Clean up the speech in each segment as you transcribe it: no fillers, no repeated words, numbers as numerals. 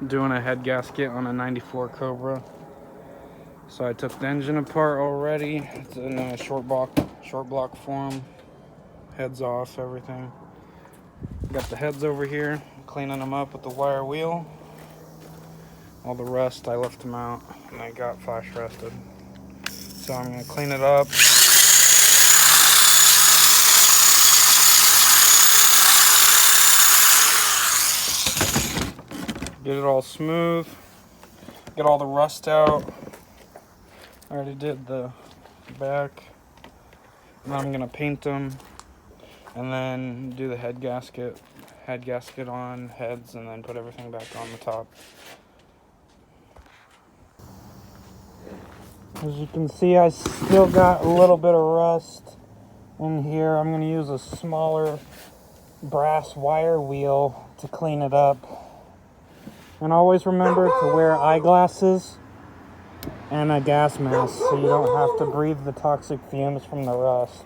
doing a head gasket on a 94 Cobra. So I took the engine apart already. It's in a short block form. Heads off, everything. Got the heads over here, cleaning them up with the wire wheel. All the rust, I left them out and they got flash rusted. So I'm gonna clean it up. Get it all smooth. Get all the rust out. I already did the back. Now I'm gonna paint them and then do the head gasket on heads, and then put everything back on the top. As you can see, I still got a little bit of rust in here. I'm going to use a smaller brass wire wheel to clean it up. And always remember to wear eyeglasses and a gas mask so you don't have to breathe the toxic fumes from the rust.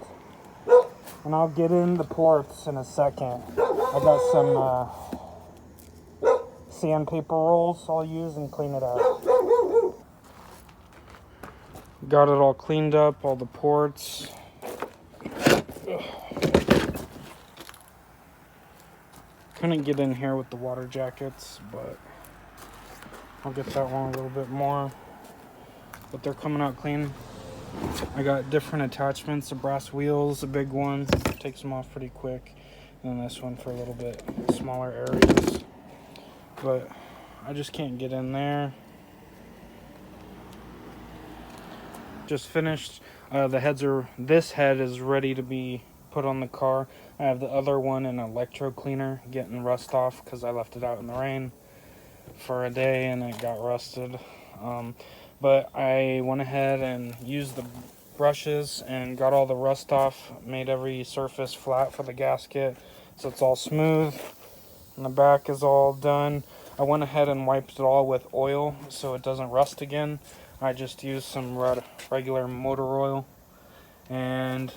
And I'll get in the ports in a second. I got some sandpaper rolls I'll use and clean it up. Got it all cleaned up, all the ports. Couldn't get in here with the water jackets, but I'll get that one a little bit more. But they're coming out clean. I got different attachments, the brass wheels, a big one, takes them off pretty quick. And then this one for a little bit smaller areas. But I just can't get in there. Just finished. This head is ready to be put on the car. I have the other one in electro cleaner getting rust off because I left it out in the rain for a day and it got rusted. But I went ahead and used the brushes and got all the rust off, made every surface flat for the gasket so it's all smooth, and the back is all done. I went ahead and wiped it all with oil so it doesn't rust again. I just used some regular motor oil. And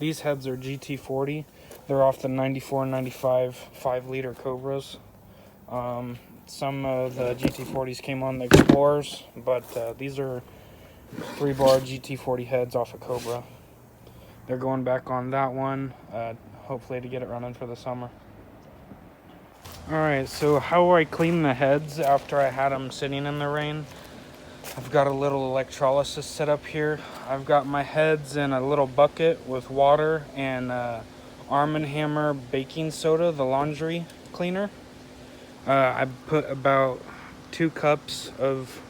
these heads are GT40. They're off the 94 95 5-liter Cobras. Some of the GT40s came on the Explorers, but these are 3-bar GT40 heads off of Cobra. They're going back on that one, hopefully to get it running for the summer. Alright, so how I clean the heads after I had them sitting in the rain. I've got a little electrolysis set up here. I've got my heads in a little bucket with water and Arm & Hammer baking soda, the laundry cleaner. I put about 2 cups of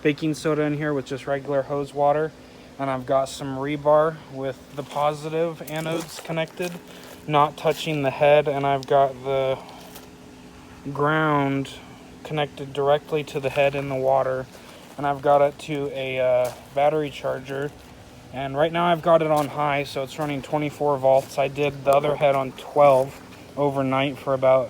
baking soda in here with just regular hose water. And I've got some rebar with the positive anodes connected, not touching the head. And I've got the ground connected directly to the head in the water. And I've got it to a battery charger, and right now I've got it on high, so it's running 24 volts. I did the other head on 12 overnight for about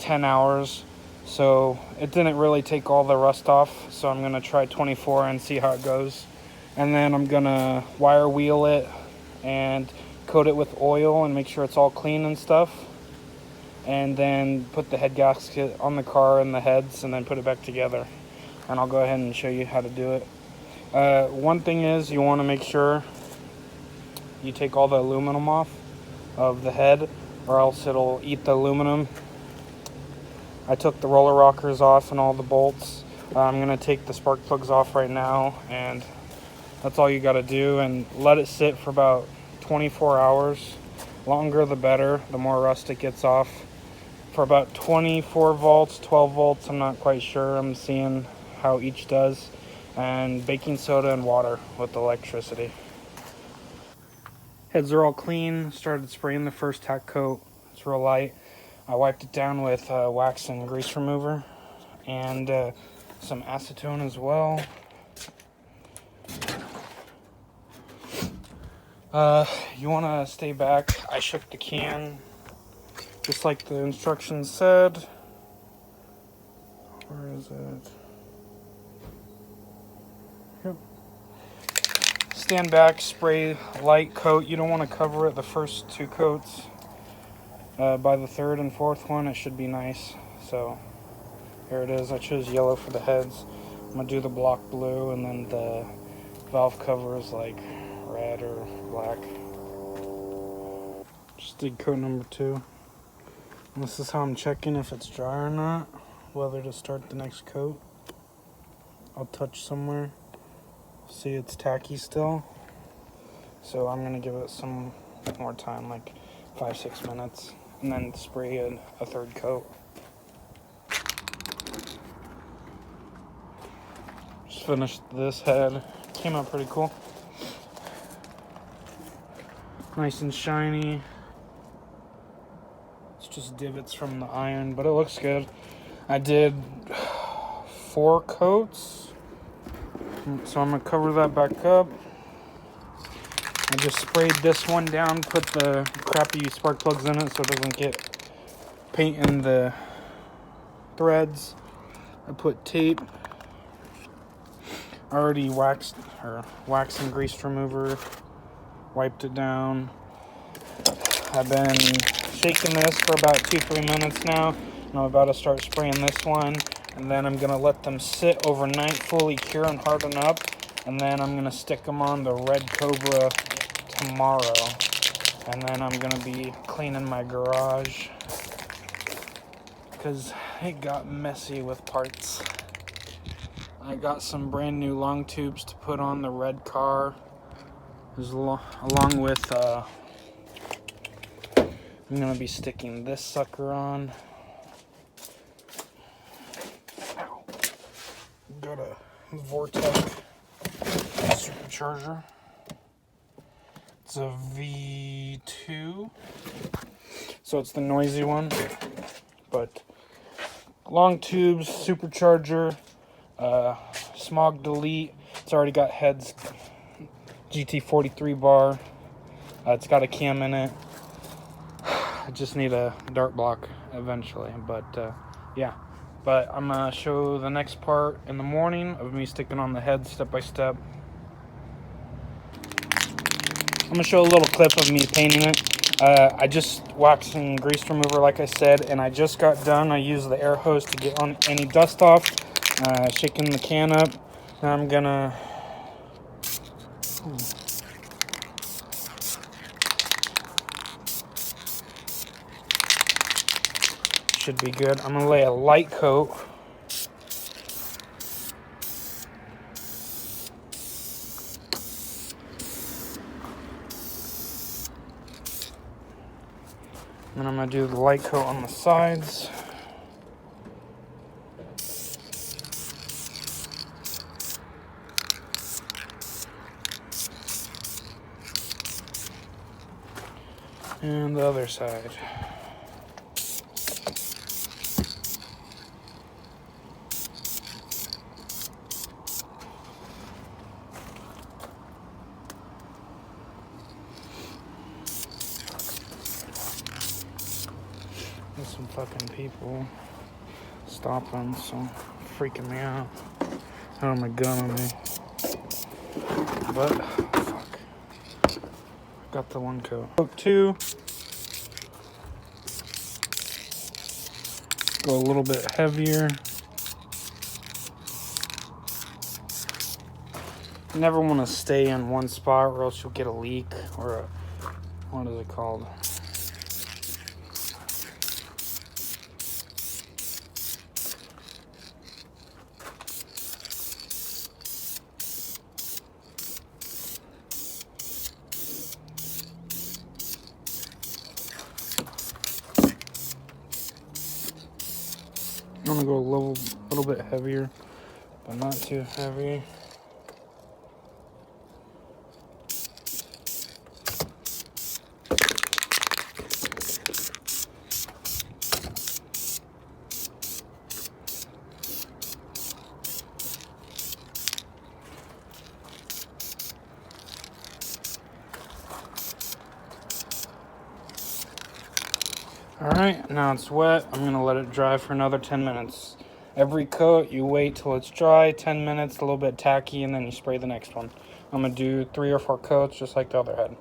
10 hours, so it didn't really take all the rust off, so I'm gonna try 24 and see how it goes. And then I'm gonna wire wheel it and coat it with oil and make sure it's all clean and stuff, and then put the head gasket on the car and the heads and then put it back together. And I'll go ahead and show you how to do it. One thing is, you want to make sure you take all the aluminum off of the head, or else it'll eat the aluminum. I took the roller rockers off and all the bolts. I'm going to take the spark plugs off right now, and that's all you got to do. And let it sit for about 24 hours. Longer the better, the more rust it gets off. For about 24 volts, 12 volts, I'm not quite sure. I'm seeing how each does. And baking soda and water with electricity. Heads are all clean. Started spraying the first tack coat. It's real light. I wiped it down with wax and grease remover and some acetone as well. You want to stay back. I shook the can just like the instructions said. Where is it? Yep. Stand back, spray light coat. You don't want to cover it the first 2 coats. By the 3rd and 4th one, it should be nice. So Here it is. I chose yellow for the heads. I'm gonna do the block blue, and then the valve cover is like red or black. Just did coat number 2. And this is how I'm checking if it's dry or not, whether to start the next coat. I'll touch somewhere. See, it's tacky still. So I'm gonna give it some more time, like 5-6 minutes, and then spray a third coat. Just finished this head. Came out pretty cool. Nice and shiny. It's just divots from the iron, but it looks good. I did 4 coats, so I'm gonna cover that back up. I just sprayed this one down, put the crappy spark plugs in it so it doesn't get paint in the threads. I put tape. I already waxed and grease remover, wiped it down. I've been shaking this for about 2-3 minutes now, and I'm about to start spraying this one, and then I'm gonna let them sit overnight, fully cure and harden up, and then I'm gonna stick them on the red Cobra tomorrow, and then I'm gonna be cleaning my garage because it got messy with parts. I got some brand new long tubes to put on the red car, along with I'm gonna be sticking this sucker on. Got a Vortec supercharger. It's a V2, so it's the noisy one, but long tubes, supercharger, smog delete. It's already got heads, GT43 bar. It's got a cam in it. I just need a dart block eventually, but yeah. But I'm gonna show the next part in the morning of me sticking on the head step by step. I'm gonna show a little clip of me painting it. I just waxed and grease remover, like I said, and I just got done. I used the air hose to get on any dust off, shaking the can up. Now I'm gonna should be good. I'm gonna lay a light coat. And I'm gonna do the light coat on the sides. And the other side. There's some fucking people stopping, so freaking me out. I don't have my gun on me. But fuck. Got the one coat. Coat 2. Go a little bit heavier. You never want to stay in one spot or else you'll get a leak or a, what is it called? I'm gonna go a little bit heavier, but not too heavy. Alright, now it's wet. I'm gonna let it dry for another 10 minutes. Every coat, you wait till it's dry, 10 minutes, a little bit tacky, and then you spray the next one. I'm gonna do 3 or 4 coats, just like the other head.